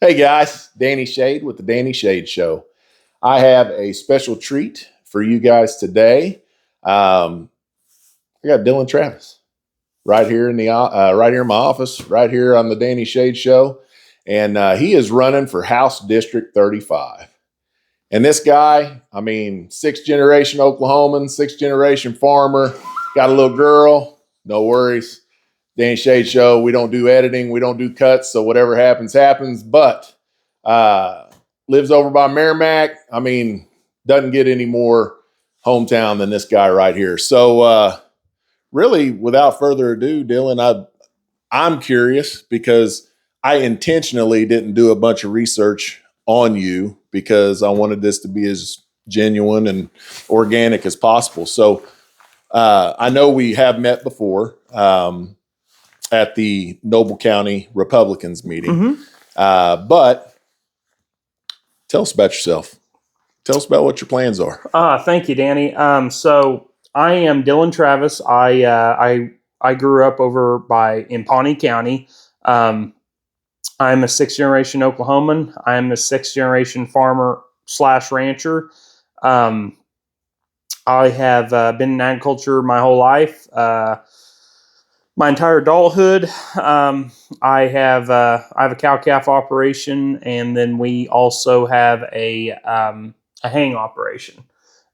Hey guys, Danny Shade with the Danny Shade Show. I have a special treat for you guys today. I got Dillon Travis right here in the right here in my office, right here on the Danny Shade Show, and he is running for House District 35. And this guy, I mean, sixth generation Oklahoman, sixth generation farmer, got a little girl. No worries. Danny Shade Show, we don't do editing, we don't do cuts, so whatever happens, happens. But lives over by Merrimack. I mean, doesn't get any more hometown than this guy right here. So really, without further ado, Dillon, I'm curious because I intentionally didn't do a bunch of research on you because I wanted this to be as genuine and organic as possible. So I know we have met before. At the Noble County Republicans meeting. But tell us about yourself. Tell us about what your plans are. Thank you, Danny. So I am Dillon Travis. I grew up in Pawnee County. I'm a sixth generation Oklahoman. I'm a sixth generation farmer / rancher. I have been in agriculture my whole life. My entire adulthood. I have a cow-calf operation, and then we also have a haying operation.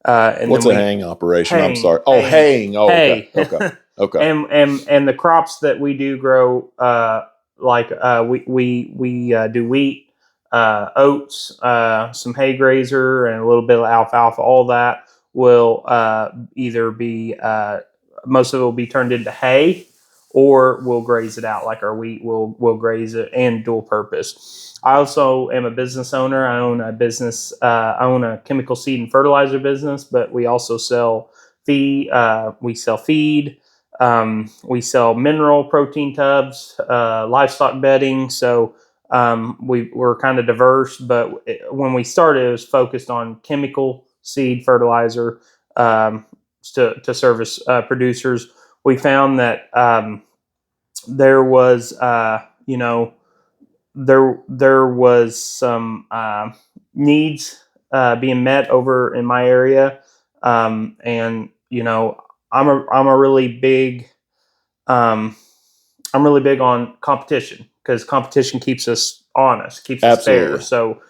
What's a haying operation? I'm sorry. Oh, haying. Oh, hay. Okay. And the crops that we do grow, we do wheat, oats, some hay grazer, and a little bit of alfalfa. All that will either be most of it will be turned into hay, or we'll graze it out like our wheat. We'll graze it and dual purpose. I also am a business owner. I own a business. I own a chemical seed and fertilizer business, but we also sell feed. We sell feed. We sell mineral protein tubs, livestock bedding. So we're kind of diverse. But when we started, it was focused on chemical seed fertilizer to service producers. We found that there was, there was some needs being met over in my area, and I'm really big on competition because competition keeps us honest, keeps us fair. So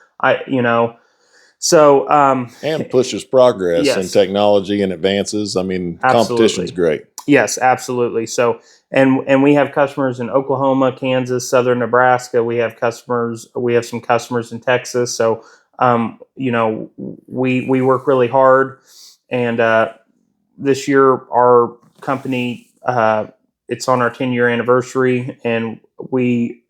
and pushes progress yes. and technology and advances. I mean, competition's great. Yes, absolutely. So, and we have customers in Oklahoma, Kansas, southern Nebraska. We have some customers in Texas. So, we work really hard. And this year, our company, it's on our 10-year anniversary, and we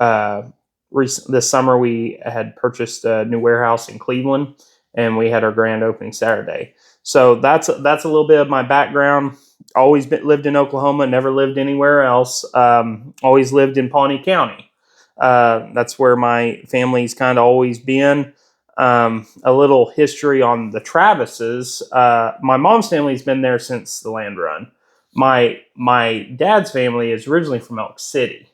this summer we had purchased a new warehouse in Cleveland, and we had our grand opening Saturday. So that's a little bit of my background. Always lived in Oklahoma, never lived anywhere else. Always lived in Pawnee County. That's where my family's kind of always been. A little history on the Travises. My mom's family's been there since the land run. My dad's family is originally from Elk City,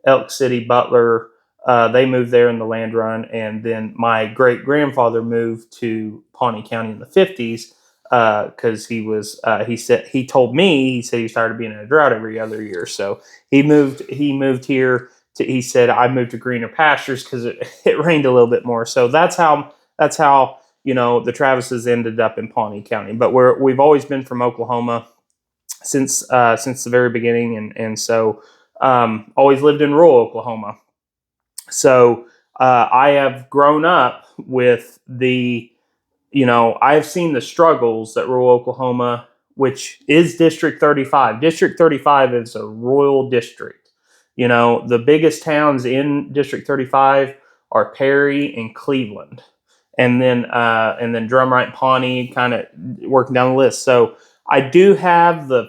Butler. They moved there in the land run, and then my great grandfather moved to Pawnee County in the 50s. Because he told me he started being in a drought every other year. So he moved here he said, I moved to greener pastures because it rained a little bit more. So that's how the Travises ended up in Pawnee County. But we've always been from Oklahoma since the very beginning, and so always lived in rural Oklahoma. So I have grown up with I've seen the struggles that rural Oklahoma, which is District 35. District 35 is a rural district. The biggest towns in District 35 are Perry and Cleveland, and then Drumright and Pawnee, kind of working down the list. So I do have the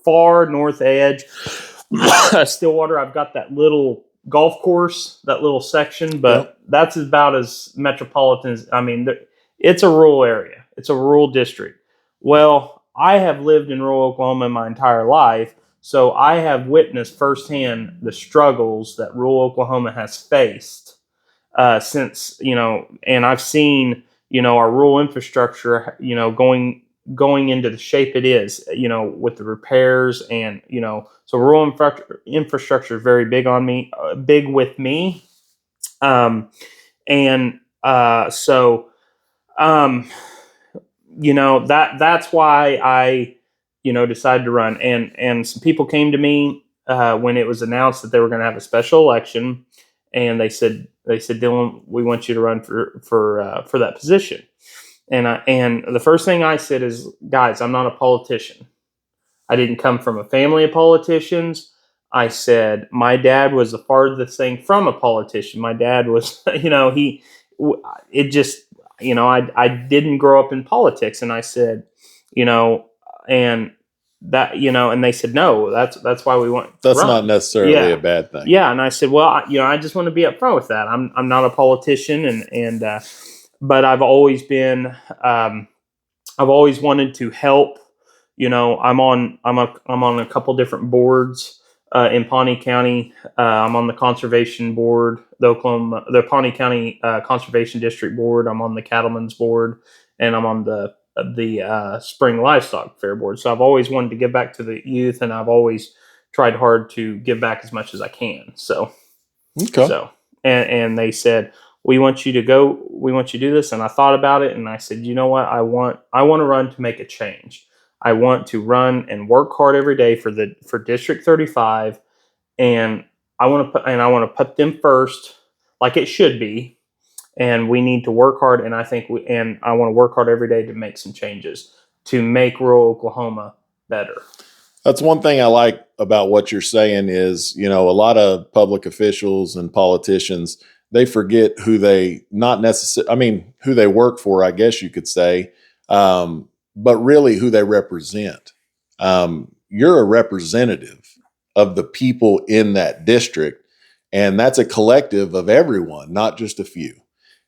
far north edge, Stillwater. I've got that little golf course, that little section, but that's about as metropolitan as, it's a rural area. It's a rural district. Well, I have lived in rural Oklahoma my entire life. So I have witnessed firsthand the struggles that rural Oklahoma has faced since, and I've seen, our rural infrastructure, going into the shape it is, with the repairs and, so rural infrastructure is very big on me, big with me. And so, um, that's why I, decided to run. And some people came to me when it was announced that they were going to have a special election, and they said, Dillon, we want you to run for that position. And the first thing I said is, guys, I'm not a politician. I didn't come from a family of politicians. I said my dad was the farthest thing from a politician. My dad was, it just, I didn't grow up in politics. And I said, and that, and they said, no, that's why we want to That's run. not necessarily a bad thing. Yeah. And I said, well, I just want to be upfront with that. I'm not a politician, but I've always been, I've always wanted to help. I'm on a couple different boards in Pawnee County. I'm on the conservation board, the Pawnee County Conservation District board. I'm on the Cattlemen's board, and I'm on the Spring Livestock Fair board. So I've always wanted to give back to the youth, and I've always tried hard to give back as much as I can. So, Okay. And they said, we want you to go. We want you to do this. And I thought about it, and I said, you know what? I want to run to make a change. I want to run and work hard every day for District 35, and I want to put them first, like it should be. And we need to work hard. And I want to work hard every day to make some changes to make rural Oklahoma better. That's one thing I like about what you're saying is, a lot of public officials and politicians, they forget who they who they work for, I guess you could say, but really who they represent. You're a representative of the people in that district, and that's a collective of everyone, not just a few.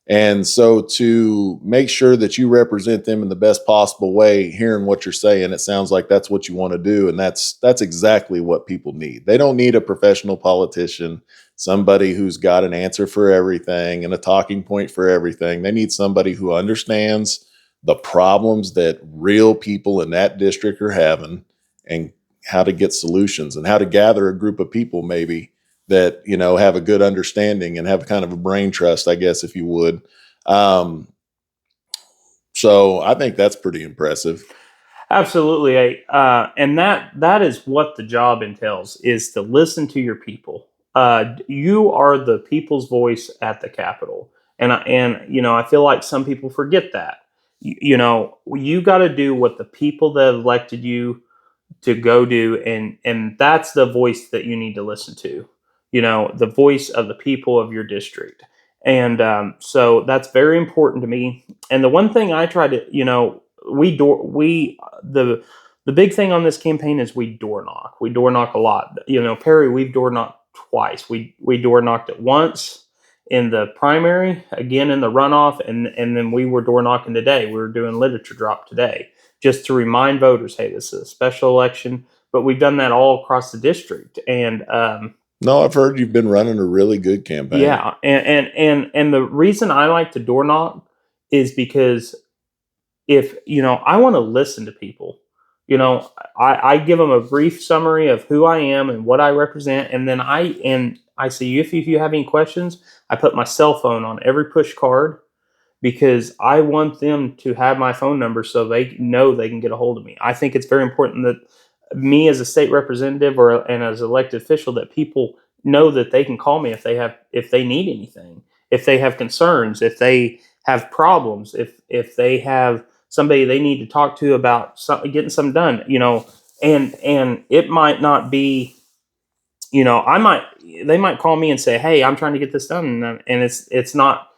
And so to make sure that you represent them in the best possible way, hearing what you're saying, it sounds like that's what you want to do. And that's exactly what people need. They don't need a professional politician, somebody who's got an answer for everything and a talking point for everything. They need somebody who understands the problems that real people in that district are having and how to get solutions and how to gather a group of people maybe that, have a good understanding and have kind of a brain trust, I guess, if you would. So I think that's pretty impressive. Absolutely. And that is what the job entails, is to listen to your people. You are the people's voice at the Capitol. And I feel like some people forget that. You got to do what the people that elected you to go do, and that's the voice that you need to listen to. The voice of the people of your district. And so that's very important to me. And the one thing I try to, the big thing on this campaign is we door knock. We door knock a lot. Perry, we've door knocked twice. We door knocked it once in the primary, again in the runoff, and then we were door knocking today. We were doing literature drop today, just to remind voters, hey, this is a special election. But we've done that all across the district. And no, I've heard you've been running a really good campaign. Yeah, and the reason I like to door knock is because if I want to listen to people. I give them a brief summary of who I am and what I represent, and then I say, if you have any questions, I put my cell phone on every push card, because I want them to have my phone number so they know they can get a hold of me. I think it's very important that me as a state representative and as an elected official, that people know that they can call me if they need anything, if they have concerns, if they have problems, if they have somebody they need to talk to about getting something done, and it might not be, they might call me and say, hey, I'm trying to get this done. And it's not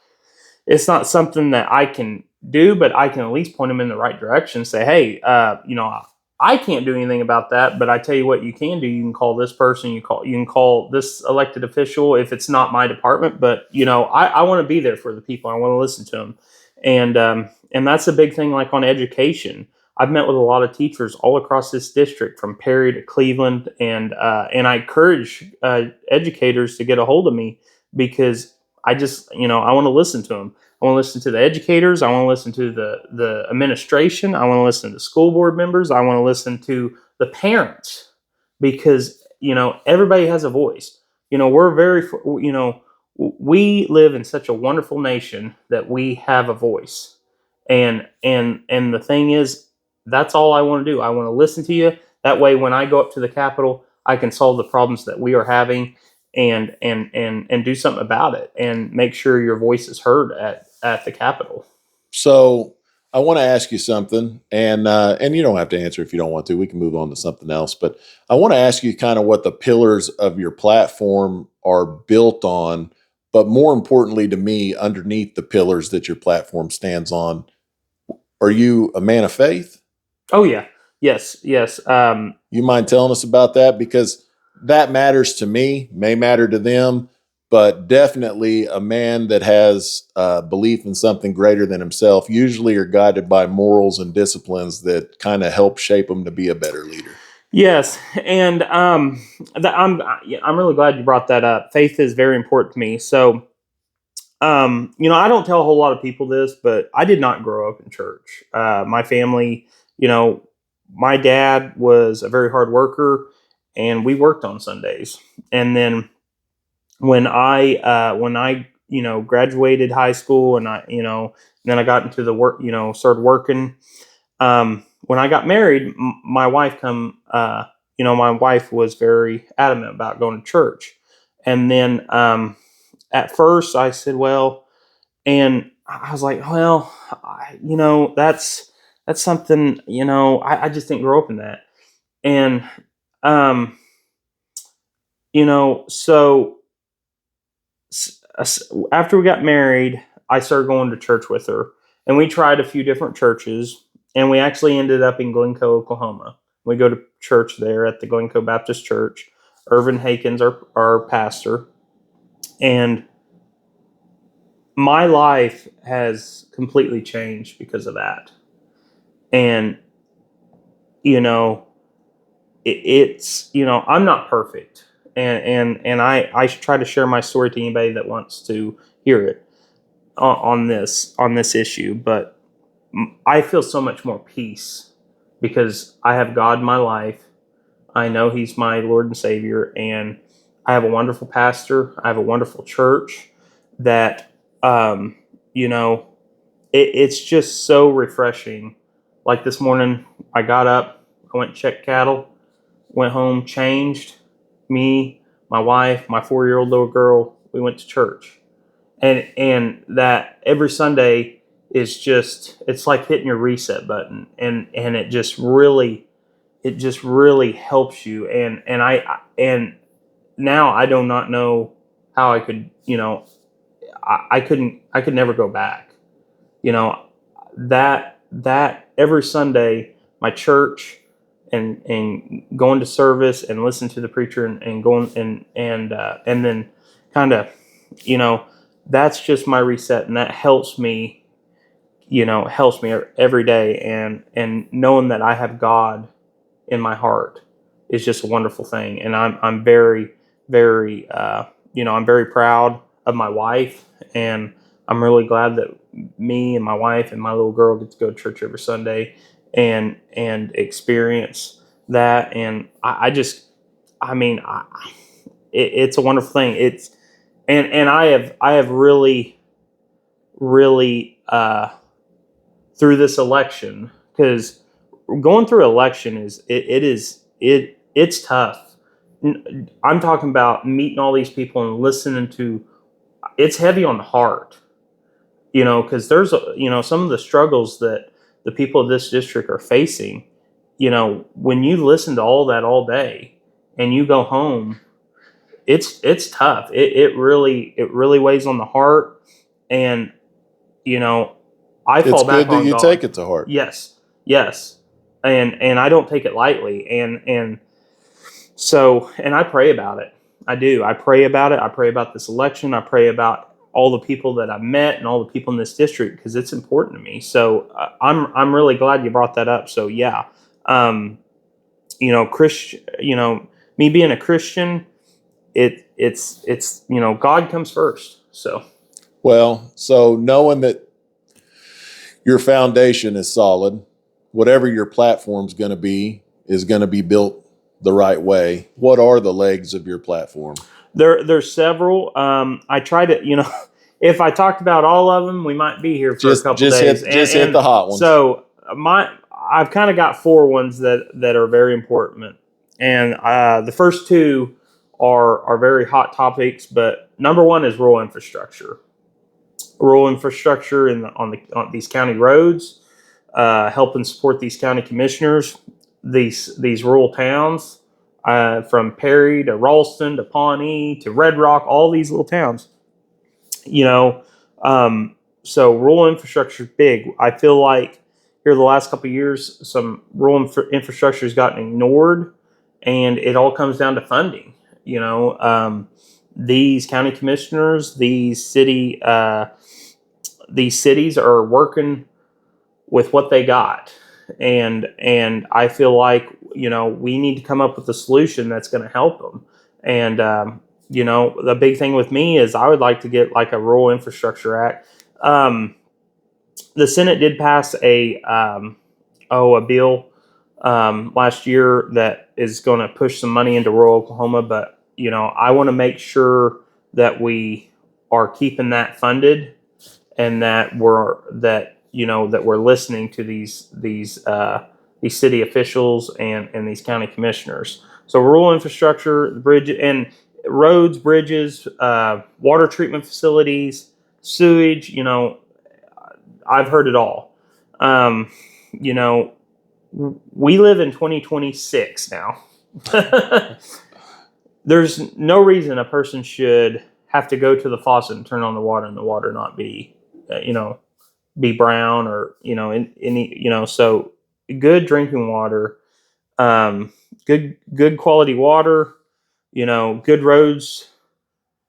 something that I can do, but I can at least point them in the right direction. Say, hey, I can't do anything about that, but I tell you what you can do. You can call this person. You can call this elected official if it's not my department. But I want to be there for the people. I want to listen to them, and that's a big thing. Like on education, I've met with a lot of teachers all across this district, from Perry to Cleveland, and I encourage educators to get a hold of me, because I just, I want to listen to them. I want to listen to the educators. I want to listen to the administration. I want to listen to school board members. I want to listen to the parents, because everybody has a voice. We're very, we live in such a wonderful nation that we have a voice, and the thing is, that's all I want to do. I want to listen to you. That way, when I go up to the Capitol, I can solve the problems that we are having, and do something about it, and make sure your voice is heard at the Capitol. So I want to ask you something, and you don't have to answer if you don't want to. We can move on to something else. But I want to ask you kind of what the pillars of your platform are built on, but more importantly to me, underneath the pillars that your platform stands on, are you a man of faith? Oh yeah, yes. You mind telling us about that? Because that matters to me, may matter to them, but definitely a man that has belief in something greater than himself usually are guided by morals and disciplines that kind of help shape them to be a better leader. Yes, and I'm really glad you brought that up. Faith is very important to me. So, I don't tell a whole lot of people this, but I did not grow up in church. My family, my dad was a very hard worker, and we worked on Sundays. And then when I graduated high school, and then I got into the work, started working. When I got married, my wife my wife was very adamant about going to church. And then at first I said, well, and I was like, well, that's something, I just didn't grow up in that. And, um, so after we got married, I started going to church with her, and we tried a few different churches, and we actually ended up in Glencoe, Oklahoma. We go to church there at the Glencoe Baptist Church. Irvin Hakins, our pastor, and my life has completely changed because of that. And it's I'm not perfect, and I try to share my story to anybody that wants to hear it on this issue, but I feel so much more peace because I have God in my life. I know He's my Lord and Savior, and I have a wonderful pastor. I have a wonderful church that, it's just so refreshing. Like this morning, I got up, I went and checked cattle, went home, changed, me, my wife, my 4-year-old little girl, we went to church. And that every Sunday is just, it's like hitting your reset button, and it just really helps you. And now I do not know how I could, I could never go back. You know, that every Sunday, my church, and going to service and listen to the preacher, and going and then kind of, you know, that's just my reset, and that helps me every day, and knowing that I have God in my heart is just a wonderful thing. And I'm very, very, I'm very proud of my wife, and I'm really glad that me and my wife and my little girl get to go to church every Sunday, and experience that. And I just, I mean, it's a wonderful thing. And I have really, really, through this election, because going through election it's tough. I'm talking about meeting all these people and listening to. It's heavy on the heart, because there's some of the struggles that the people of this district are facing. When you listen to all that all day and you go home, it's tough. It really weighs on the heart, and you know I fall It's back good that on you God. take it to heart. Yes, and I don't take it lightly, and so, and I pray about it. I do. I pray about it. I pray about this election. I pray about all the people that I've met and all the people in this district, because it's important to me. So I'm really glad you brought that up. So yeah, Christian, me being a Christian, it's God comes first. So Well, so knowing that your foundation is solid, whatever your platform's going to be is going to be built the right way. What are the legs of your platform? There's several. I try to, if I talked about all of them, we might be here for a couple days. Hit the hot ones. So I've kind of got four ones that are very important, and the first two are very hot topics. But number one is rural infrastructure. Rural infrastructure on these county roads, helping support these county commissioners, these rural towns, from Perry to Ralston to Pawnee to Red Rock, all these little towns. So rural infrastructure is big. I feel like here the last couple of years, some rural infrastructure has gotten ignored, and it all comes down to funding. These county commissioners, these cities are working with what they got, and I feel like we need to come up with a solution that's going to help them. And the big thing with me is I would like to get like a Rural Infrastructure Act. The Senate did pass a bill last year that is going to push some money into rural Oklahoma, but I want to make sure that we are keeping that funded, and that we're listening to these city officials and these county commissioners. So rural infrastructure, bridge and roads, bridges, water treatment facilities, sewage. I've heard it all. We live in 2026 now. There's no reason a person should have to go to the faucet and turn on the water and the water not be be brown or so good drinking water, good quality water, good roads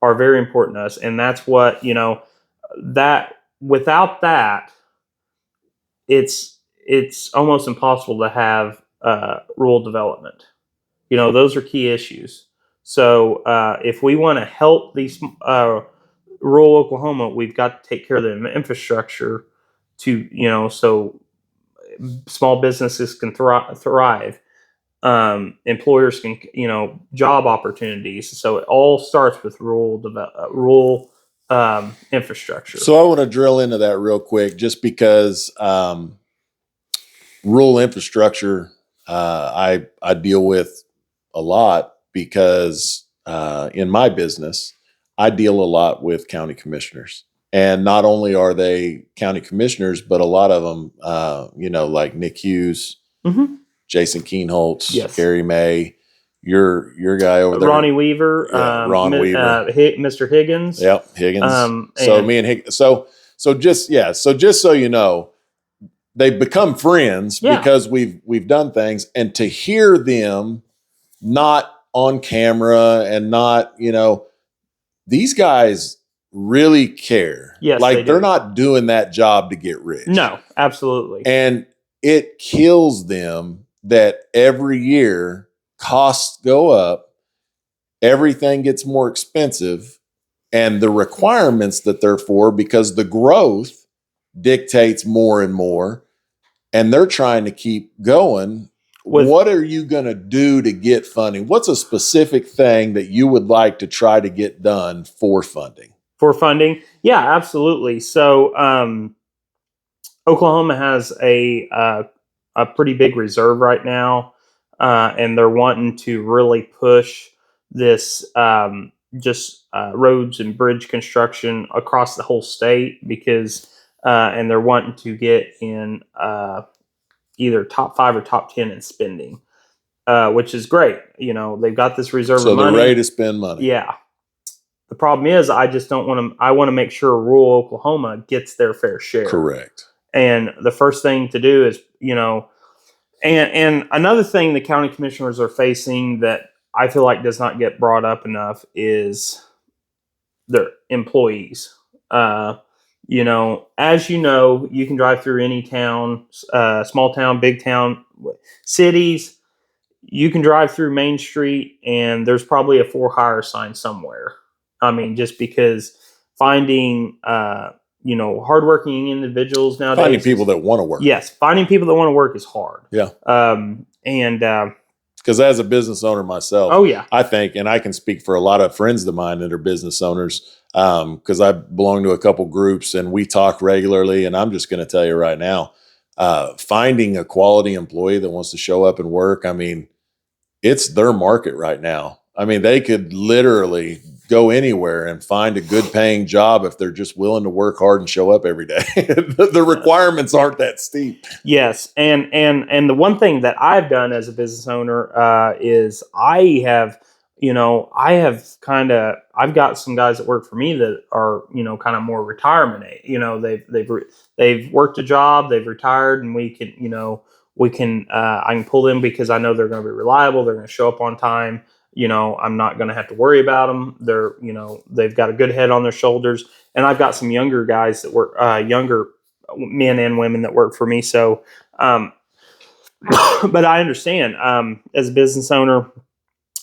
are very important to us. And that's what that without that, it's almost impossible to have rural development. Those are key issues. So if we want to help these rural Oklahoma, we've got to take care of the infrastructure to so small businesses can thrive, employers can job opportunities. So it all starts with rural infrastructure. So I want to drill into that real quick, just because rural infrastructure I deal with a lot, because in my business I deal a lot with county commissioners. And not only are they county commissioners, but a lot of them, like Nick Hughes, mm-hmm. Jason Keenholtz, yes. Gary May, your guy over there, Ronnie Weaver, Ron Weaver, Mr. Higgins. Yep, Higgins. So me and Higgins. So just so you know, they've become friends because we've done things, and to hear them not on camera and not these guys really care. Yes, they're not doing that job to get rich. No, absolutely. And it kills them that every year costs go up, everything gets more expensive, and the requirements that they're for, because the growth dictates more and more, and they're trying to keep going. What are you going to do to get funding? What's a specific thing that you would like to try to get done for funding? For funding? Yeah, absolutely. So Oklahoma has a pretty big reserve right now, and they're wanting to really push this roads and bridge construction across the whole state, because and they're wanting to get in either top 5 or top 10 in spending, which is great. They've got this reserve of money. So they're ready to spend money. Yeah. The problem is, I just don't want to. I want to make sure rural Oklahoma gets their fair share. Correct. And the first thing to do is, and another thing the county commissioners are facing that I feel like does not get brought up enough is their employees. As you know, you can drive through any town, small town, big town, cities. You can drive through Main Street and there's probably a for hire sign somewhere. I mean, just because finding, hardworking individuals nowadays. Finding people that want to work. Yes. Finding people that want to work is hard. Yeah. Because as a business owner myself, oh yeah, I think, and I can speak for a lot of friends of mine that are business owners, because I belong to a couple groups and we talk regularly. And I'm just going to tell you right now, finding a quality employee that wants to show up and work, I mean, it's their market right now. I mean, they could literally go anywhere and find a good paying job if they're just willing to work hard and show up every day. The requirements aren't that steep. Yes. And the one thing that I've done as a business owner is I've got some guys that work for me that are, kind of more retirement age. They've worked a job, they've retired, and I can pull them because I know they're going to be reliable. They're going to show up on time. I'm not going to have to worry about them. They've got a good head on their shoulders. And I've got some younger guys that work, younger men and women that work for me. So, but I understand, as a business owner,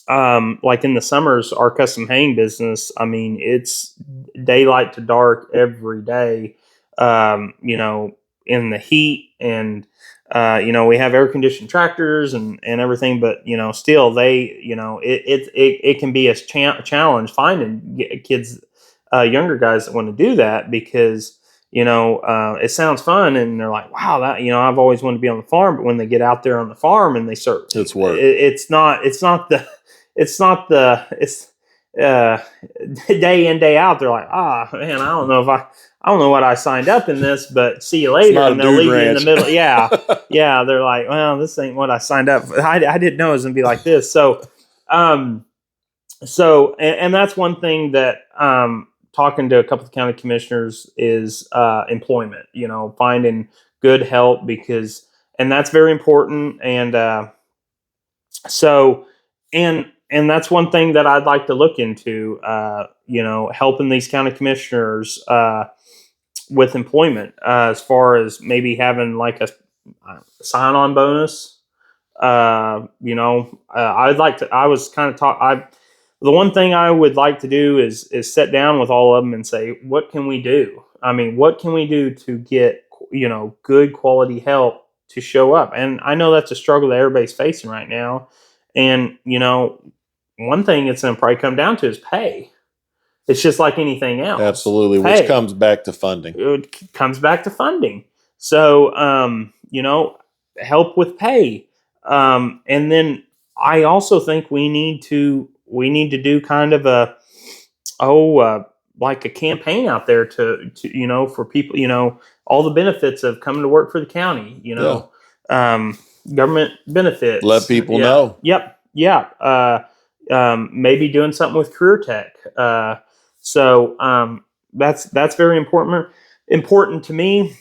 like in the summers, our custom hang business, I mean, it's daylight to dark every day, in the heat and, we have air conditioned tractors and everything, but, still it can be a challenge finding kids, younger guys that want to do that because, it sounds fun and they're like, wow, that, I've always wanted to be on the farm. But when they get out there on the farm and they start, it's work. It's day in, day out. They're like, man, I don't know what I signed up in this, but see you later. And they'll leave you in the middle. Yeah. Yeah. They're like, well, this ain't what I signed up for. I didn't know it was going to be like this. So, and that's one thing that, talking to a couple of county commissioners is, employment, finding good help and that's very important. And, and that's one thing that I'd like to look into, helping these county commissioners, with employment, as far as maybe having like a sign-on bonus. The one thing I would like to do is sit down with all of them and say, what can we do? I mean, what can we do to get, good quality help to show up? And I know that's a struggle that everybody's facing right now. And, one thing it's going to probably come down to is pay. It's just like anything else. Absolutely. Pay. Which comes back to funding. It comes back to funding. So, help with pay. And then I also think we need to do kind of like a campaign out there to for people, all the benefits of coming to work for the county, government benefits. Let people know. Yep. Yeah. Maybe doing something with career tech. So that's very important to me.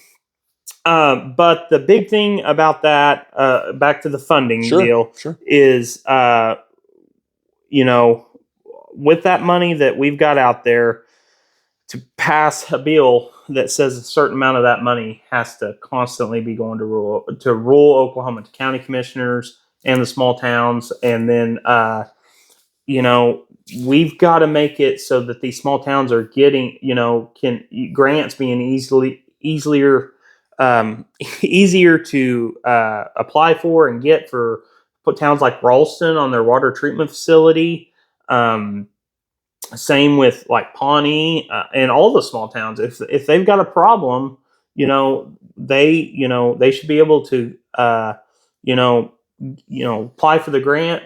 But the big thing about that, back to the funding deal, is, with that money that we've got out there, to pass a bill that says a certain amount of that money has to constantly be going to rural Oklahoma, to county commissioners and the small towns. And then, we've got to make it so that these small towns are getting, grants being easier to apply for and get for towns like Ralston on their water treatment facility. Same with like Pawnee and all the small towns. If they've got a problem, they should be able to, apply for the grant,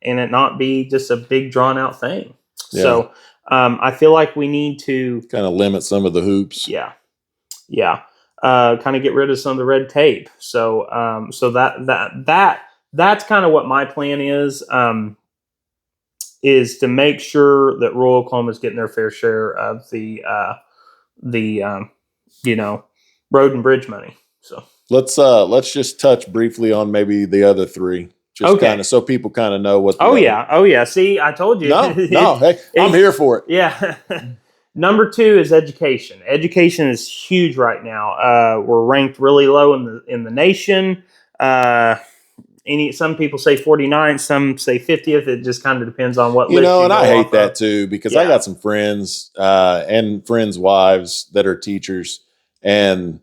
and it not be just a big drawn out thing. Yeah. So I feel like we need to kind of limit some of the hoops. Yeah. Kind of get rid of some of the red tape. So that's kind of what my plan is to make sure that rural Oklahoma is getting their fair share of the road and bridge money. So let's just touch briefly on maybe the other three. Just kind of so people kind of know what. Oh yeah. See, I told you. No. Hey, I'm here for it. Yeah. Number 2 is education. Education is huge right now. We're ranked really low in the nation. Some people say 49th, some say 50th. It just kind of depends on what list you And go I hate off that of. too, because I got some friends and friends' wives that are teachers, and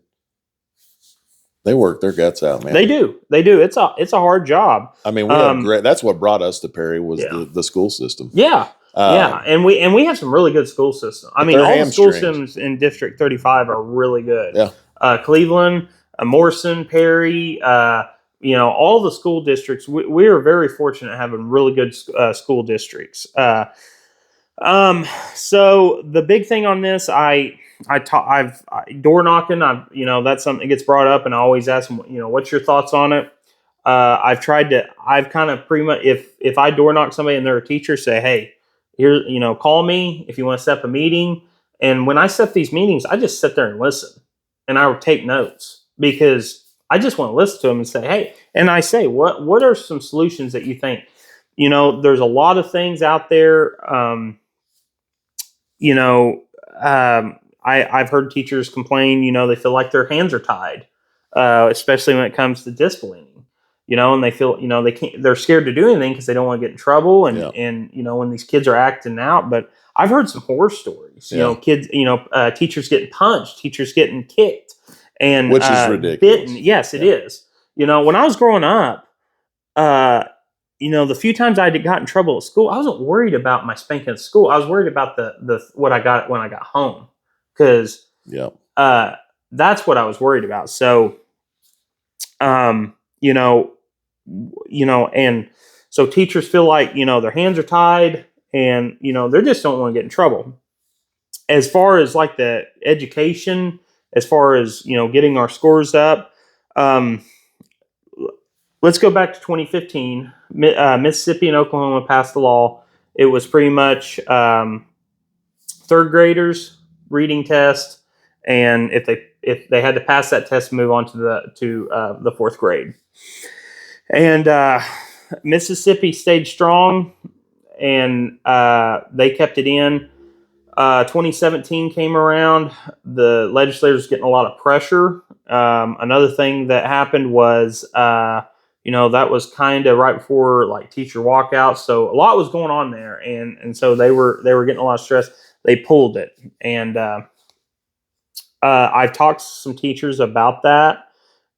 they work their guts out, man. They do. It's a hard job. I mean, we have great. That's what brought us to Perry was the school system. Yeah. And we have some really good school systems. I mean, all the school systems in District 35 are really good. Yeah. Cleveland, Morrison, Perry, all the school districts. We are very fortunate having really good school districts. So the big thing on this, door knocking. That's something that gets brought up, and I always ask them, what's your thoughts on it? I've kind of pretty much, if I door knock somebody and they're a teacher, say, hey, here, call me if you want to set up a meeting. And when I set these meetings, I just sit there and listen, and I would take notes because I just want to listen to them and say, hey, and I say, what are some solutions that you think? There's a lot of things out there. I've heard teachers complain, they feel like their hands are tied, especially when it comes to disciplining, and they feel, they're scared to do anything because they don't want to get in trouble. And when these kids are acting out, but I've heard some horror stories, kids, teachers getting punched, teachers getting kicked, and which is ridiculous. Bitten. Yes, it is. When I was growing up, the few times I got in trouble at school, I wasn't worried about my spanking at school. I was worried about the what I got when I got home, because that's what I was worried about. So, and so teachers feel like their hands are tied, and they just don't want to get in trouble. As far as like the education, as far as getting our scores up. Let's go back to 2015. Mississippi and Oklahoma passed the law. It was pretty much third graders reading test, and if they had to pass that test, move on to the fourth grade. And Mississippi stayed strong, and they kept it in. 2017 came around. The legislators getting a lot of pressure. Another thing that happened was. That was kind of right before like teacher walkout. So a lot was going on there. And so they were getting a lot of stress. They pulled it. And I've talked to some teachers about that.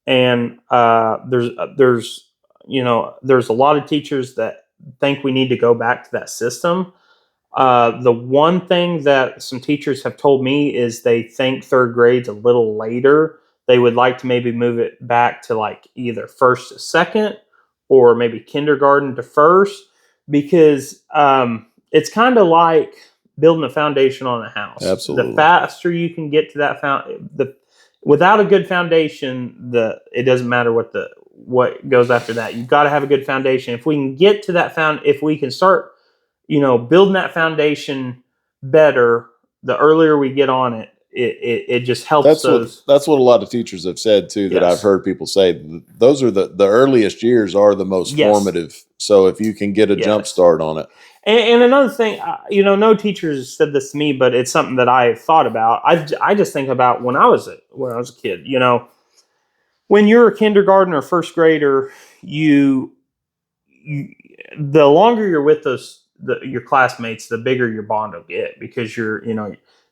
And there's a lot of teachers that think we need to go back to that system. The one thing that some teachers have told me is they think third grade's a little later. They would like to maybe move it back to like either first to second, or maybe kindergarten to first, because it's kind of like building a foundation on a house. Absolutely. The faster you can get to that without a good foundation, it doesn't matter what goes after that. You've got to have a good foundation. If we can get to that if we can start, building that foundation better, the earlier we get on it, it just helps that's what a lot of teachers have said too, that I've heard people say. Those are the earliest years are the most formative. So if you can get a jump start on it. And another thing, no teachers said this to me, but it's something that I've thought about. I just think about when I was a kid, when you're a kindergarten or first grader, the longer you're with your classmates, the bigger your bond will get, because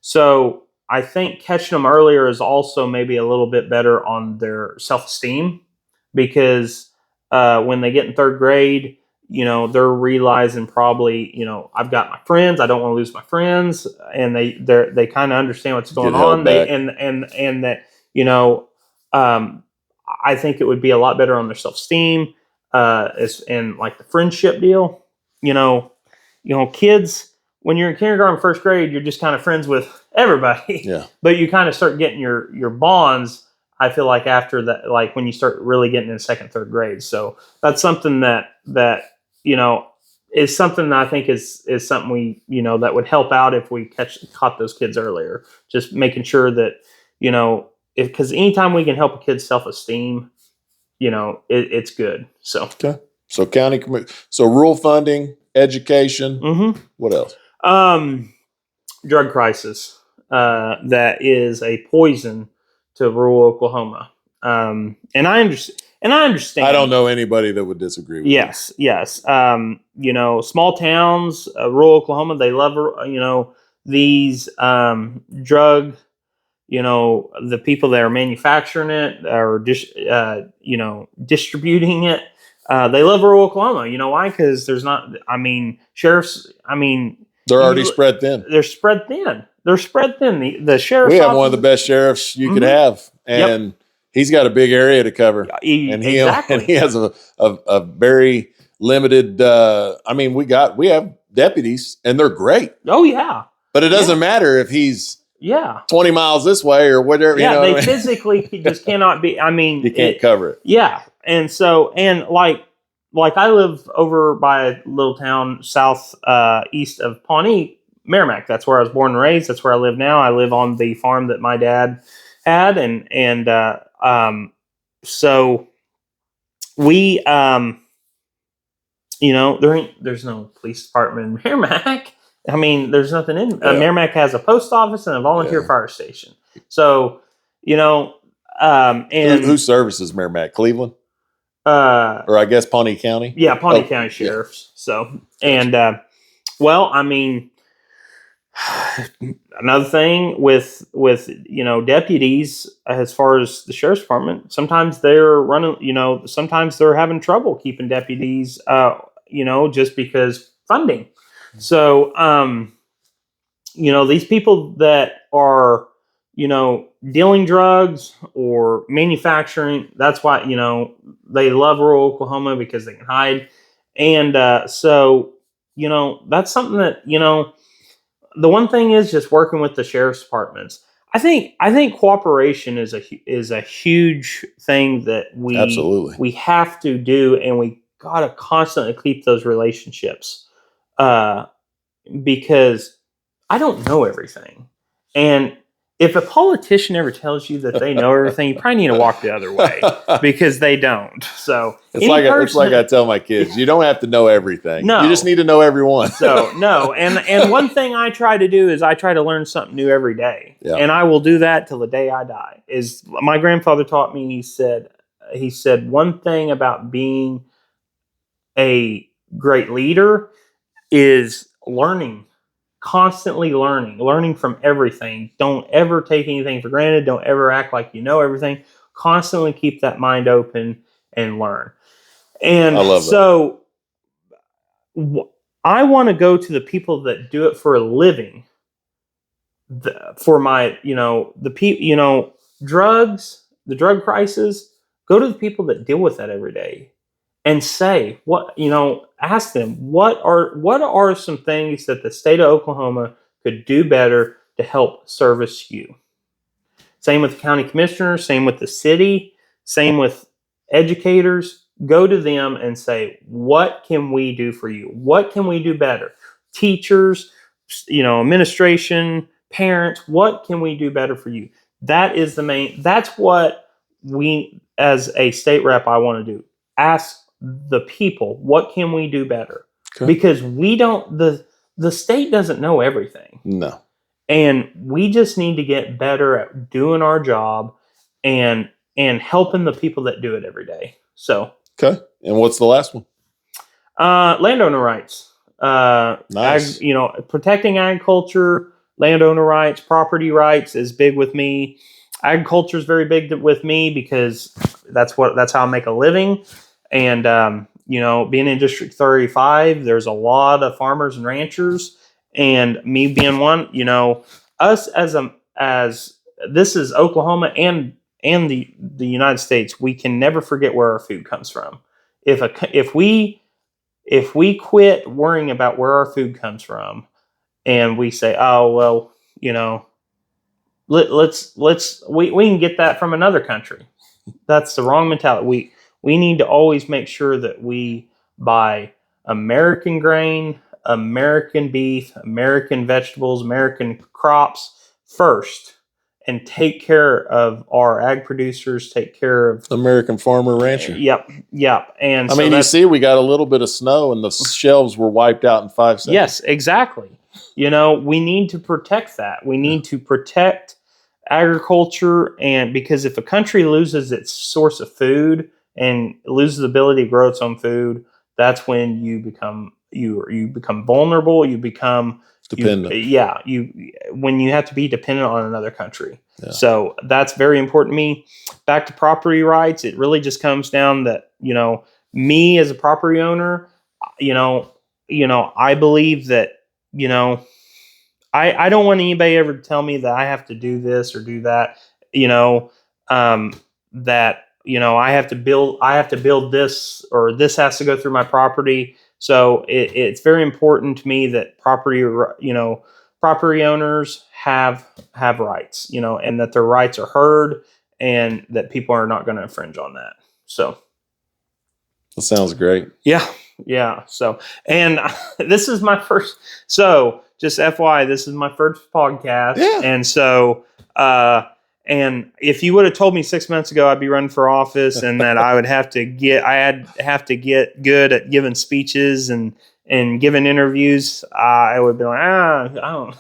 so I think catching them earlier is also maybe a little bit better on their self-esteem, because when they get in third grade, they're realizing probably, I've got my friends, I don't want to lose my friends, and they kind of understand what's going on. And that, I think it would be a lot better on their self-esteem, and like the friendship deal, kids, when you're in kindergarten, first grade, you're just kind of friends with everybody. Yeah. But you kind of start getting your bonds, I feel like, after that, like when you start really getting in second, third grade. So that's something that is something that I think is something we, that would help out if we caught those kids earlier. Just making sure that, because anytime we can help a kid's self-esteem, it's good. So, okay. So so rural funding, education, mm-hmm. What else? drug crisis that is a poison to rural Oklahoma. And I understand. And I understand. I don't know anybody that would disagree with Yes, yes. Small towns, rural Oklahoma, they love, these drug, the people that are manufacturing it or distributing it. They love rural Oklahoma. You know why? Because there's not, sheriffs, they're already spread thin. They're spread thin. They're spread thin. The sheriff's We have one of the best sheriffs you could have. And he's got a big area to cover. And he has a very limited, we have deputies and they're great. Oh, yeah. But it doesn't matter if he's 20 miles this way or whatever. Yeah, they physically just cannot be. You can't cover it. Yeah. And so, like I live over by a little town south east of Pawnee, Merrimack. That's where I was born and raised. That's where I live now. I live on the farm that my dad had. So we, there's no police department in Merrimack. There's nothing in Merrimack has a post office and a volunteer fire station. So, and who services Merrimack? Cleveland? Or I guess Pawnee County? Yeah, Pawnee County Sheriffs. Yeah. So, and, another thing with deputies, as far as the sheriff's department, sometimes they're running, sometimes they're having trouble keeping deputies, just because funding. So, these people that are, dealing drugs or manufacturing, that's why, they love rural Oklahoma because they can hide. And so, that's something that, the one thing is just working with the sheriff's departments. I think cooperation is a huge thing that we have to do, and we gotta constantly keep those relationships. Because I don't know everything. And if a politician ever tells you that they know everything, you probably need to walk the other way because they don't. So it's like I tell my kids, you don't have to know everything. No. You just need to know everyone. So no. And one thing I try to do is I try to learn something new every day. Yeah. And I will do that till the day I die. Is my grandfather taught me, he said one thing about being a great leader is learning, constantly learning from everything. Don't ever take anything for granted. Don't ever act like you know everything. Constantly keep that mind open and learn. And I love so I want to go to the people that do it for a living. For my, drugs, the drug crisis, go to the people that deal with that every day. And say ask them what are some things that the state of Oklahoma could do better to help service you. Same with the county commissioner, same with the city, same with educators. Go to them and say, what can we do for you? What can we do better? Teachers, administration, parents, what can we do better for you? That's what we, as a state rep, I want to do. Ask the people, what can we do better? Okay. Because we don't, the state doesn't know everything. No. And we just need to get better at doing our job and helping the people that do it every day. So. Okay. And what's the last one? Landowner rights. Nice. Protecting agriculture, landowner rights, property rights is big with me. Agriculture is very big with me because that's how I make a living. And, being in District 35, there's a lot of farmers and ranchers, and me being one, us as this is Oklahoma and the United States, we can never forget where our food comes from. If we quit worrying about where our food comes from and we say, oh, well, we can get that from another country. That's the wrong mentality. We need to always make sure that we buy American grain, American beef, American vegetables, American crops first, and take care of our ag producers, take care of American farmer rancher. Yep. And you see, we got a little bit of snow and the shelves were wiped out in 5 seconds. Yes, exactly. we need to protect that. We need to protect agriculture, and because if a country loses its source of food and loses the ability to grow its own food, that's when you become vulnerable. You become dependent. When you have to be dependent on another country. Yeah. So that's very important to me. Back to property rights, it really just comes down that me as a property owner, I believe that I don't want anybody ever to tell me that I have to do this or do that. That I have to build this, or this has to go through my property. So it's very important to me that property owners have rights, and that their rights are heard, and that people are not going to infringe on that. So that sounds great. Yeah. So, and this is my first. So, just FYI, this is my first podcast. Yeah. And so, and if you would have told me 6 months ago I'd be running for office and that I'd have to get good at giving speeches and giving interviews, I would be like, I don't,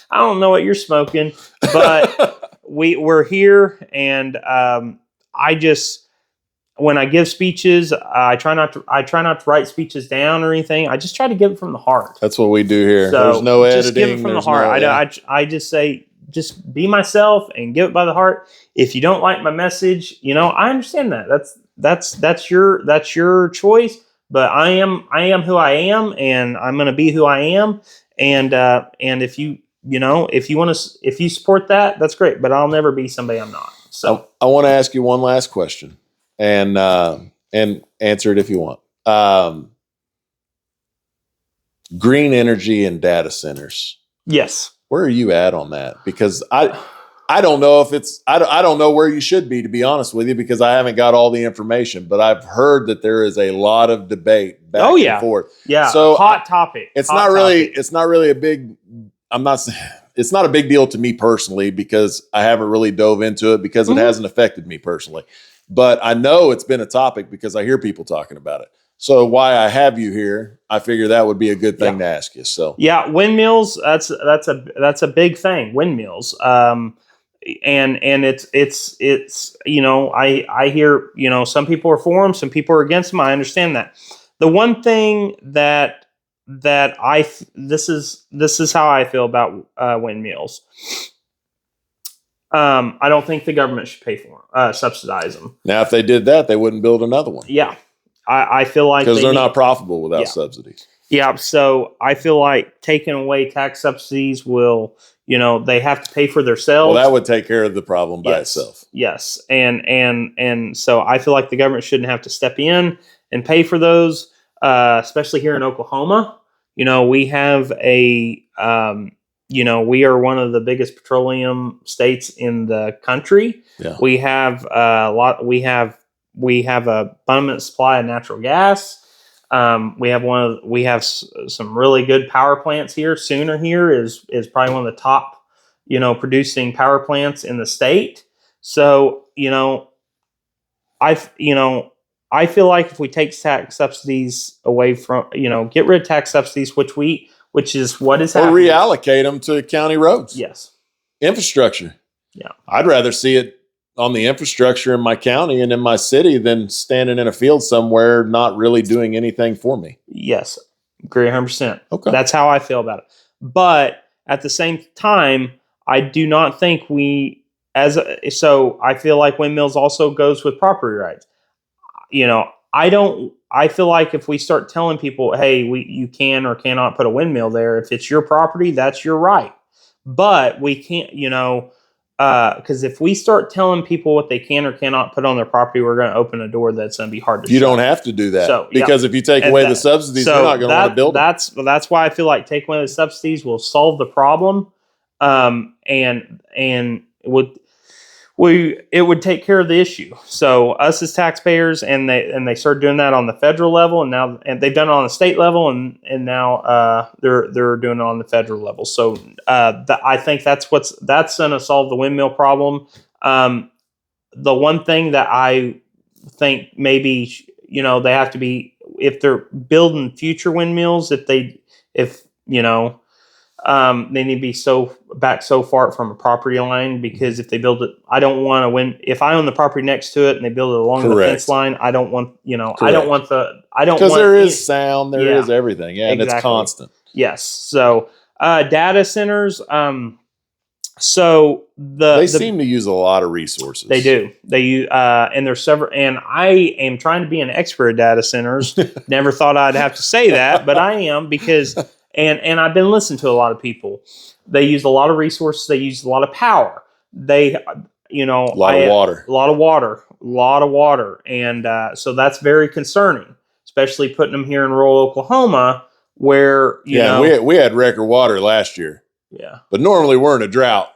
I don't know what you're smoking, but we're here, and when I give speeches, I try not to write speeches down or anything. I just try to give it from the heart. That's what we do here. So there's no editing. Just give it from the heart. I just say, just be myself and give it by the heart. If you don't like my message, I understand that. That's your choice. But I am who I am, and I'm going to be who I am. And if if you support that, that's great. But I'll never be somebody I'm not. So I want to ask you one last question. And answer it if you want. Green energy and data centers. Yes. Where are you at on that? Because I don't know if I don't know where you should be, to be honest with you, because I haven't got all the information. But I've heard that there is a lot of debate back and forth. Yeah. So hot topic. It's not really a big. It's not a big deal to me personally, because I haven't really dove into it, because it hasn't affected me personally. But I know it's been a topic because I hear people talking about it. So why I have you here, I figure that would be a good thing to ask you. So windmills. That's a big thing. Windmills. And it's I hear some people are for them, some people are against them. I understand that. The one thing that this is how I feel about windmills. I don't think the government should pay for them, subsidize them. Now, if they did that, they wouldn't build another one. Yeah, I feel like because they're not profitable without subsidies. Yeah, so I feel like taking away tax subsidies will, they have to pay for themselves. Well, that would take care of the problem by itself. Yes, and so I feel like the government shouldn't have to step in and pay for those, especially here in Oklahoma. We have we are one of the biggest petroleum states in the country. Yeah. We have we have a abundant supply of natural gas. We have some really good power plants here. Sooner here is probably one of the top, producing power plants in the state. So, I feel like if we take tax subsidies away from, get rid of tax subsidies, which is what is happening. Or reallocate them to county roads. Yes. Infrastructure. Yeah. I'd rather see it on the infrastructure in my county and in my city than standing in a field somewhere not really doing anything for me. Yes. Agree 100%. Okay. That's how I feel about it. But at the same time, I do not think so I feel like windmills also goes with property rights. I feel like if we start telling people, hey, you can or cannot put a windmill there, if it's your property, that's your right. But we can't, because if we start telling people what they can or cannot put on their property, we're going to open a door that's going to be hard to shut. You don't have to do that. So, because if you take away the subsidies, they're not going to want to build them. That's why I feel like taking away the subsidies will solve the problem. And it would take care of the issue. So us as taxpayers, and they started doing that on the federal level, and they've done it on the state level, and now they're doing it on the federal level. So I think that's going to solve the windmill problem. The one thing that I think maybe they have to be, if they're building future windmills, if They need to be so far from a property line, because if they build it, I don't want to win. If I own the property next to it and they build it along the fence line, I don't want, because there is sound, there is everything. Yeah. Exactly. And it's constant. Yes. So, data centers, they seem to use a lot of resources. They do. They use, and there's several. And I am trying to be an expert at data centers. Never thought I'd have to say that, but I am, because and I've been listening to a lot of people. They use a lot of resources. They use a lot of power. They, a lot of water, and so that's very concerning, especially putting them here in rural Oklahoma, where we had record water last year. Yeah. But normally we're in a drought.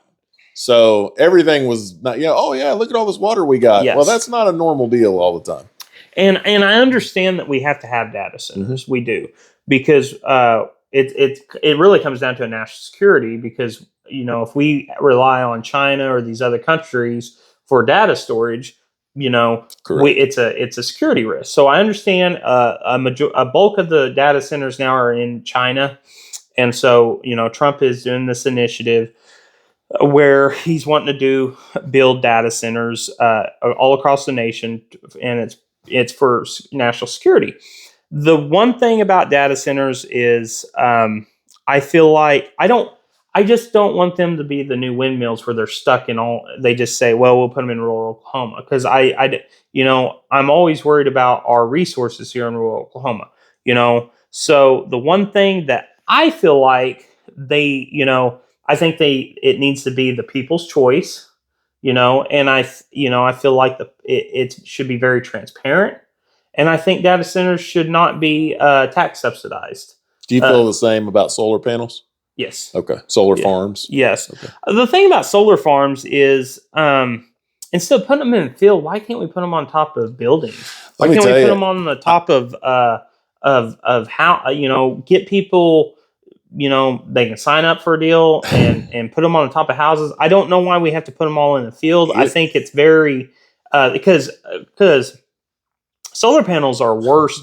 So everything was not, oh yeah, look at all this water we got. Yes. Well, that's not a normal deal all the time. And I understand that we have to have data centers. Mm-hmm. We do, because it really comes down to a national security, because, if we rely on China or these other countries for data storage, it's a security risk. So I understand a bulk of the data centers now are in China. And so, Trump is doing this initiative where he's wanting to build data centers all across the nation, and it's for national security. The one thing about data centers is I feel like I just don't want them to be the new windmills where they're stuck in they just say, well, we'll put them in rural Oklahoma. Because I'm always worried about our resources here in rural Oklahoma, So the one thing that I feel like I think it needs to be the people's choice, and I feel like it should be very transparent, and I think data centers should not be tax subsidized. Do you feel the same about solar panels? Yes. Okay. Solar farms? Yes. Okay. The thing about solar farms is instead of putting them in the field, why can't we put them on top of buildings? Why can't we put them on the top of how, get people, they can sign up for a deal and put them on the top of houses. I don't know why we have to put them all in the field. I think it's very, because solar panels are worse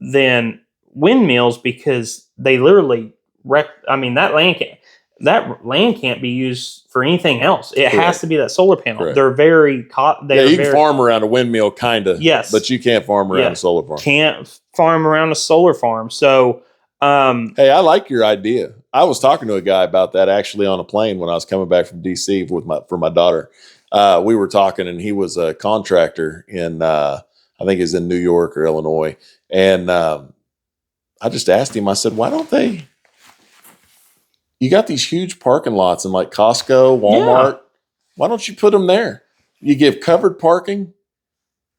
than windmills, because they literally that land can't be used for anything else. It has to be that solar panel. Correct. They're very you can farm around a windmill, kind of. Yes. But you can't farm around a solar farm. Can't farm around a solar farm. So, hey, I like your idea. I was talking to a guy about that actually on a plane when I was coming back from DC for my daughter. We were talking, and he was a contractor in, I think he's in New York or Illinois. And I just asked him, I said, why don't they? You got these huge parking lots in like Costco, Walmart. Yeah. Why don't you put them there? You give covered parking,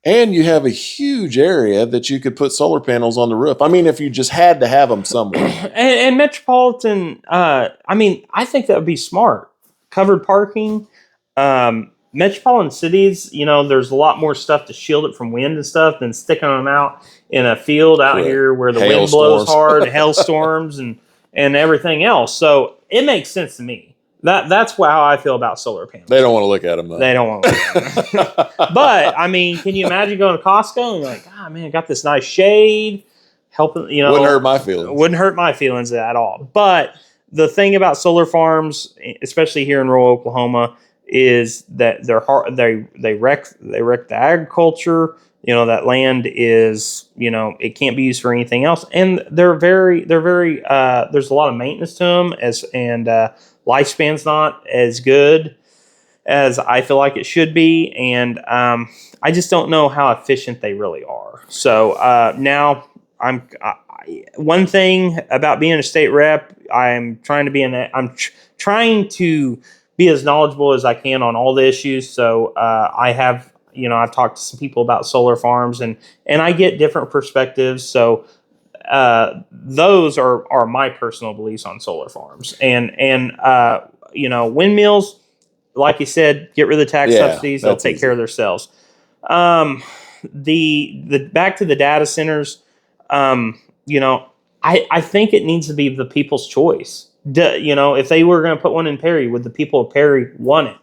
and you have a huge area that you could put solar panels on the roof. I mean, if you just had to have them somewhere. and metropolitan, I think that would be smart. Covered parking. Metropolitan cities, there's a lot more stuff to shield it from wind and stuff than sticking them out in a field out here where the wind blows hard, hailstorms and everything else. So it makes sense to me. That's how I feel about solar panels. They don't want to look at them, though. They don't want to look at them. But, can you imagine going to Costco and you're like, man, I got this nice shade, helping, Wouldn't hurt my feelings. Wouldn't hurt my feelings at all. But the thing about solar farms, especially here in rural Oklahoma, is that they wreck the agriculture. That land is, it can't be used for anything else. And they're very, there's a lot of maintenance to them and lifespan's not as good as I feel like it should be. And I just don't know how efficient they really are. So now one thing about being a state rep, I'm trying to be as knowledgeable as I can on all the issues. So I've talked to some people about solar farms and I get different perspectives. So those are my personal beliefs on solar farms and windmills, like you said, get rid of the tax subsidies. They'll take care of themselves. The back to the data centers, I think it needs to be the people's choice. If they were going to put one in Perry, would the people of Perry want it?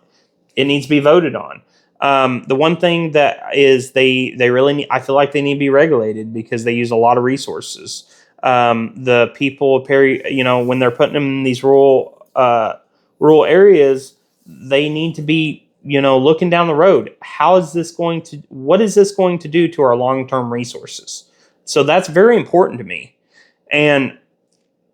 It needs to be voted on. The one thing that is they really need, I feel like they need to be regulated because they use a lot of resources. The people of Perry, when they're putting them in these rural areas, they need to be, looking down the road. What is this going to do to our long-term resources? So that's very important to me. And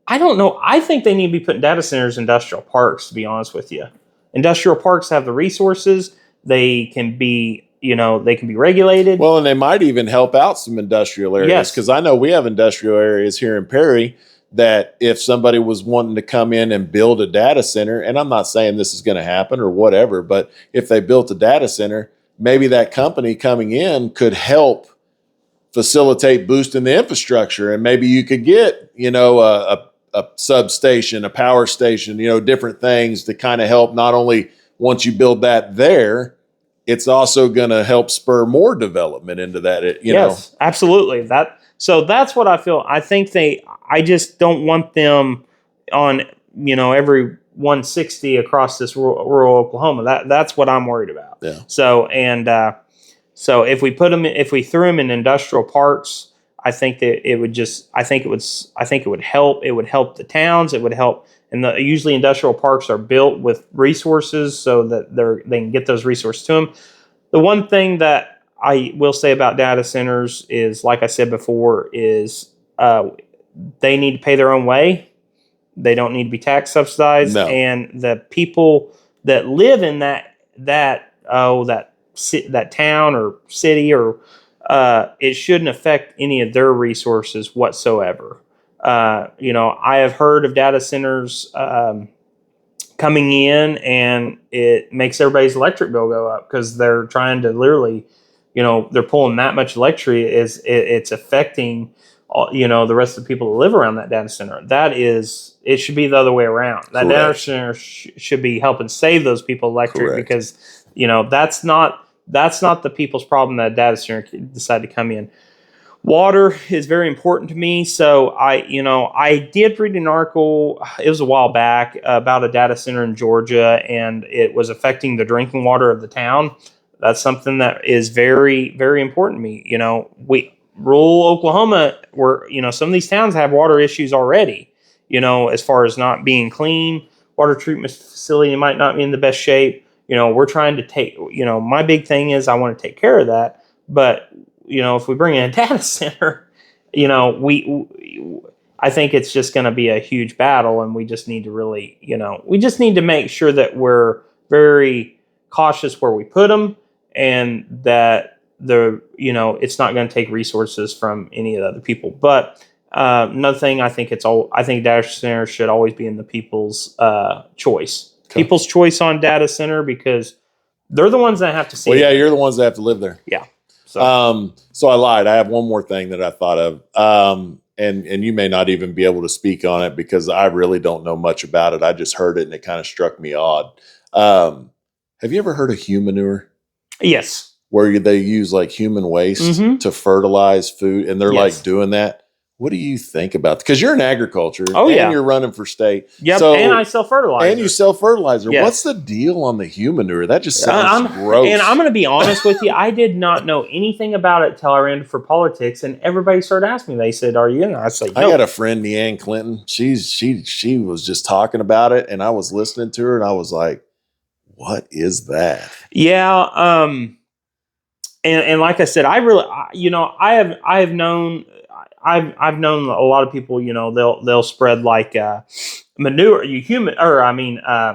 I don't know. I think they need to be putting data centers in industrial parks, to be honest with you. Industrial parks have the resources. They can be, they can be regulated. Well, and they might even help out some industrial areas. Yes. Because I know we have industrial areas here in Perry that if somebody was wanting to come in and build a data center, and I'm not saying this is going to happen or whatever, but if they built a data center, maybe that company coming in could help facilitate boosting the infrastructure. And maybe you could get, a substation, a power station, different things to kind of help. Not only once you build that there, it's also going to help spur more development into that. Yes, absolutely. So that's what I feel. I just don't want them on, every 160 across this rural Oklahoma. That's what I'm worried about. Yeah. So if we threw them in industrial parks, I think it would help. It would help the towns. It would help. And usually industrial parks are built with resources so that they can get those resources to them. The one thing that I will say about data centers is, like I said before, is they need to pay their own way. They don't need to be tax subsidized. No. And the people that live in that town or city or it shouldn't affect any of their resources whatsoever. I have heard of data centers coming in, and it makes everybody's electric bill go up because they're trying to literally, they're pulling that much electricity. It's affecting, the rest of the people that live around that data center. It should be the other way around. That data center should be helping save those people electric. Correct. Because that's not the people's problem that data center decided to come in. Water is very important to me. So I did read an article, it was a while back, about a data center in Georgia, and it was affecting the drinking water of the town. That's something that is very, very important to me. Rural Oklahoma, where, some of these towns have water issues already, as far as not being clean. Water treatment facility might not be in the best shape. We're trying to take, my big thing is I want to take care of that. But, if we bring in a data center, I think it's just going to be a huge battle, and we just need to really, we just need to make sure that we're very cautious where we put them, and that it's not going to take resources from any of the other people. But another thing, I think data centers should always be in the people's choice. Okay. People's choice on data center, because they're the ones that have to see. Well, yeah, you're the ones that have to live there. Yeah. So I lied. I have one more thing that I thought of, and you may not even be able to speak on it because I really don't know much about it. I just heard it and it kind of struck me odd. Have you ever heard of humanure? Yes. Where they use like human waste to fertilize food, and they're like doing that. What do you think about that? Because you're in agriculture. Oh, and you're running for state. Yep, and I sell fertilizer. And you sell fertilizer. Yes. What's the deal on the humanure? That just sounds gross. And I'm going to be honest with you. I did not know anything about it till I ran for politics, and everybody started asking me. They said, "Are you in?" I said, "No." I got a friend, Leanne Clinton. She was just talking about it, and I was listening to her, and I was like, "What is that?" Yeah. And like I said, I have known a lot of people, they'll spread like manure,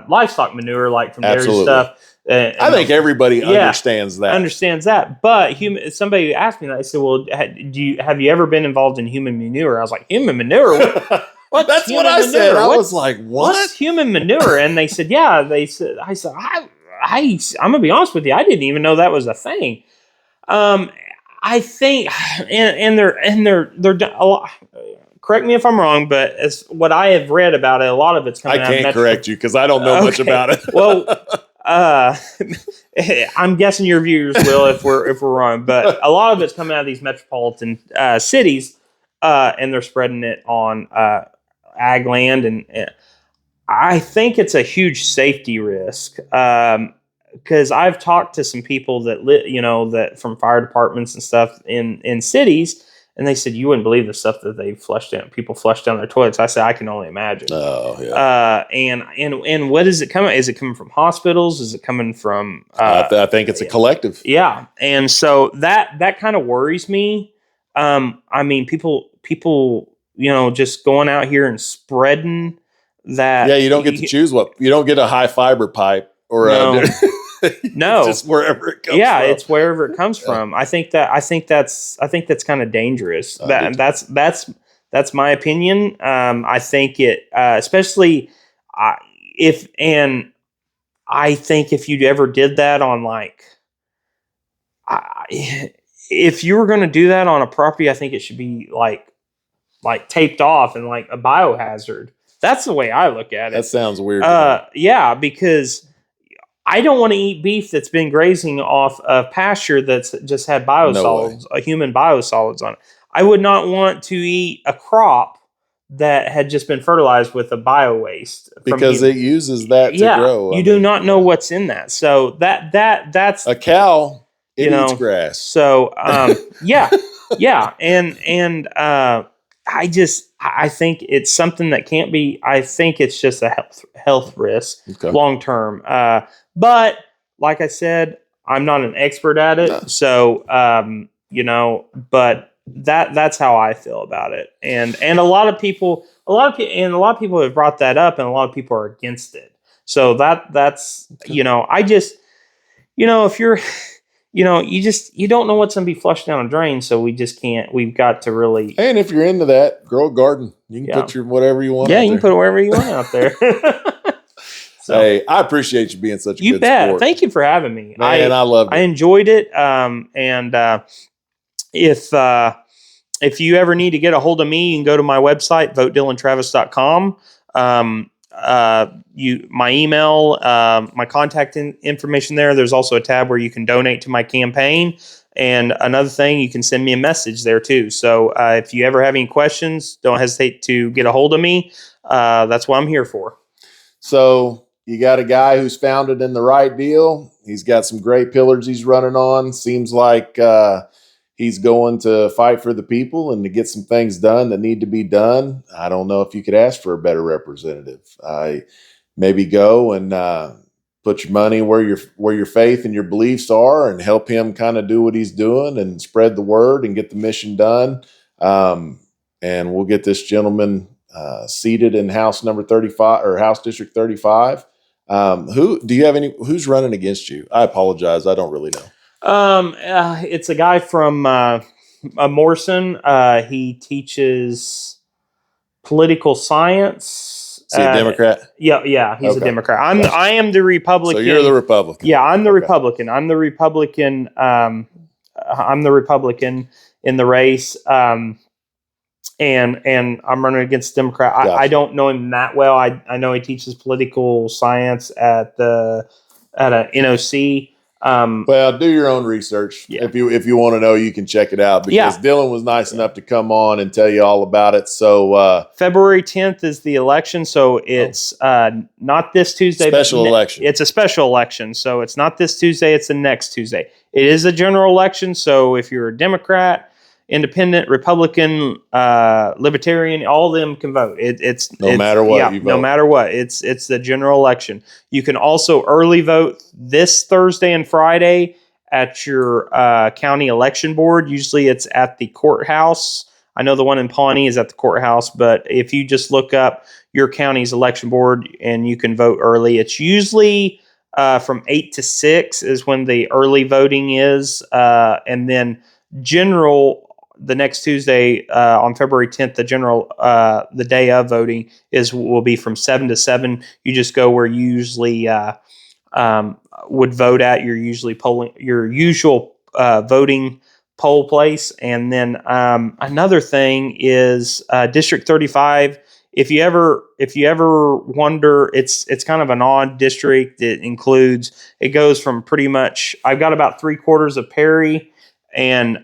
livestock manure, like from dairy stuff. I think everybody understands that. But somebody asked me that. They said, "Well, have you ever been involved in human manure?" I was like, "Human manure? What? That's what I said. I was like, "What? What's human manure?" And they said, "Yeah." I said, I'm gonna be honest with you. I didn't even know that was a thing. I think, and they're a lot. Correct me if I'm wrong, but as what I have read about it, a lot of it's coming. I can't correct you because I don't know much about it. Well, I'm guessing your viewers will if we're wrong, but a lot of it's coming out of these metropolitan cities, and they're spreading it on ag land, and I think it's a huge safety risk. Because I've talked to some people that that from fire departments and stuff in cities, And they said, you wouldn't believe the stuff that people flush down their toilets. I said, I can only imagine. Oh, yeah. And what is it coming? Is it coming from hospitals? Is it coming from? I think it's a collective. Yeah, and so that kind of worries me. I mean, people, just going out here and spreading that. Yeah, you don't get to choose you don't get a high fiber pipe or no. No, just wherever it comes from. Yeah, it's wherever it comes from. I think that's kind of dangerous. That's my opinion. I think it, especially I think if you ever did that on if you were going to do that on a property, I think it should be like taped off and like a biohazard. That's the way I look at it. That sounds weird. Yeah, because I don't want to eat beef that's been grazing off a pasture that's just had biosolids, human biosolids on it. I would not want to eat a crop that had just been fertilized with a bio waste because it uses that to grow. You do not know what's in that. So that's a cow. It eats grass. So yeah, and I think it's something that can't be. I think it's just a health risk long term. But like I said, I'm not an expert at it. No. So but that's how I feel about it. And a lot of people have brought that up, and a lot of people are against it. So that's I just if you're you don't know what's going to be flushed down a drain, so we just can't. We've got to really. And if you're into that, grow a garden. You can put whatever you want. Yeah, you can put whatever you want out there. So, hey, I appreciate you being such a good sport. Thank you for having me. Man, I loved it. I enjoyed it. If you ever need to get a hold of me, you can go to my website, votedillontravis.com. My email, my contact information there. There's also a tab where you can donate to my campaign. And another thing, you can send me a message there too. So if you ever have any questions, don't hesitate to get a hold of me. That's what I'm here for. So you got a guy who's founded in the right deal. He's got some great pillars he's running on. Seems like he's going to fight for the people and to get some things done that need to be done. I don't know if you could ask for a better representative. Maybe go and put your money where your faith and your beliefs are, and help him kind of do what he's doing and spread the word and get the mission done. And we'll get this gentleman seated in House number 35 or House District 35. Who's running against you? I apologize. I don't really know. It's a guy from Morrison. He teaches political science. Is he a Democrat? Yeah, he's a Democrat. I am the Republican. So you're the Republican. Yeah, I'm the Republican. I'm the Republican. I'm the Republican in the race. And I'm running against a Democrat. Gotcha. I don't know him that well. I know he teaches political science at a NOC. Well, do your own research. Yeah. If you want to know, you can check it out, because Dillon was nice enough to come on and tell you all about it. So February 10th is the election. So it's not this Tuesday. Special election. It's a special election. So it's not this Tuesday. It's the next Tuesday. It is a general election. So if you're a Democrat, Independent, Republican, Libertarian, all of them can vote. No matter what you vote. No matter what. It's the general election. You can also early vote this Thursday and Friday at your county election board. Usually it's at the courthouse. I know the one in Pawnee is at the courthouse, but if you just look up your county's election board and you can vote early, it's usually from 8 to 6 is when the early voting is. And then general, the next Tuesday on February 10th, the day of voting will be from 7 to 7. You just go where you usually would vote at your usual voting poll place. And then another thing is District 35. If you ever wonder, it's kind of an odd district. It goes from pretty much, I've got about 3/4 of Perry and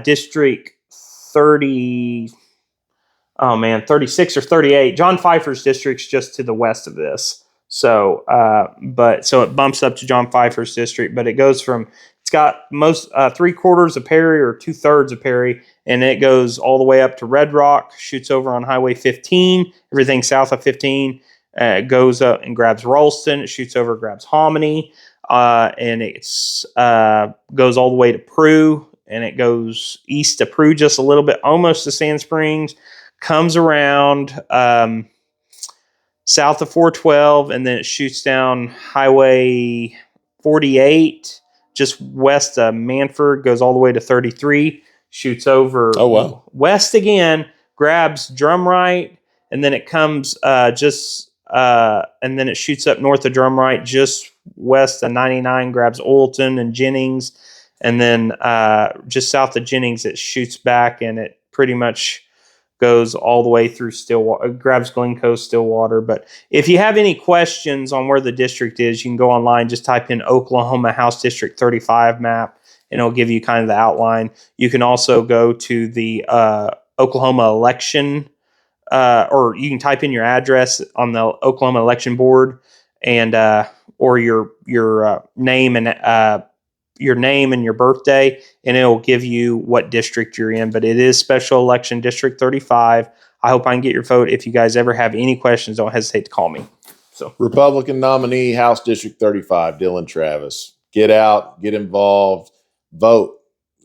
District 36 or 38. John Pfeiffer's district's just to the west of this. So, so it bumps up to John Pfeiffer's district, but it goes from It's got most 3/4 of Perry or 2/3 of Perry, and it goes all the way up to Red Rock, shoots over on Highway 15, everything south of 15, goes up and grabs Ralston, it shoots over, grabs Hominy, and it's goes all the way to Prue, and it goes east to Prue just a little bit, almost to Sand Springs, comes around south of 412, and then it shoots down Highway 48, just west of Manford, goes all the way to 33, shoots over west again, grabs Drumright, and then it comes and then it shoots up north of Drumright, just west of 99, grabs Oilton and Jennings, and then just south of Jennings, it shoots back, and it pretty much goes all the way through Stillwater, grabs Glencoe, Stillwater. But if you have any questions on where the district is, you can go online, just type in Oklahoma House District 35 map, and it'll give you kind of the outline. You can also go to the Oklahoma election, or you can type in your address on the Oklahoma election board, and or your name and your birthday, and it'll give you what district you're in. But it is special election District 35. I hope I can get your vote. If you guys ever have any questions, don't hesitate to call me. So, Republican nominee, House District 35, Dillon Travis. Get out, get involved, vote.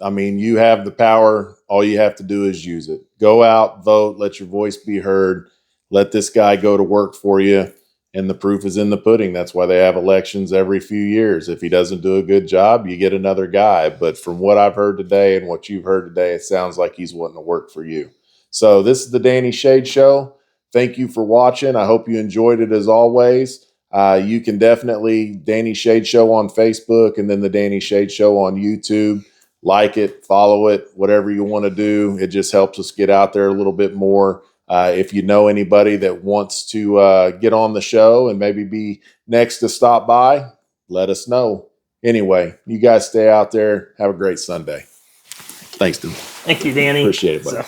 I mean, you have the power. All you have to do is use it. Go out, vote, let your voice be heard. Let this guy go to work for you. And the proof is in the pudding. That's why they have elections every few years. If he doesn't do a good job, you get another guy. But from what I've heard today and what you've heard today, it sounds like he's wanting to work for you. So this is the Danny Shade Show. Thank you for watching. I hope you enjoyed it as always. You can definitely Danny Shade Show on Facebook and then the Danny Shade Show on YouTube. Like it, follow it, whatever you want to do. It just helps us get out there a little bit more. If you know anybody that wants to get on the show and maybe be next to stop by, let us know. Anyway, you guys stay out there. Have a great Sunday. Thanks, dude. Thank you, Danny. Appreciate it, buddy.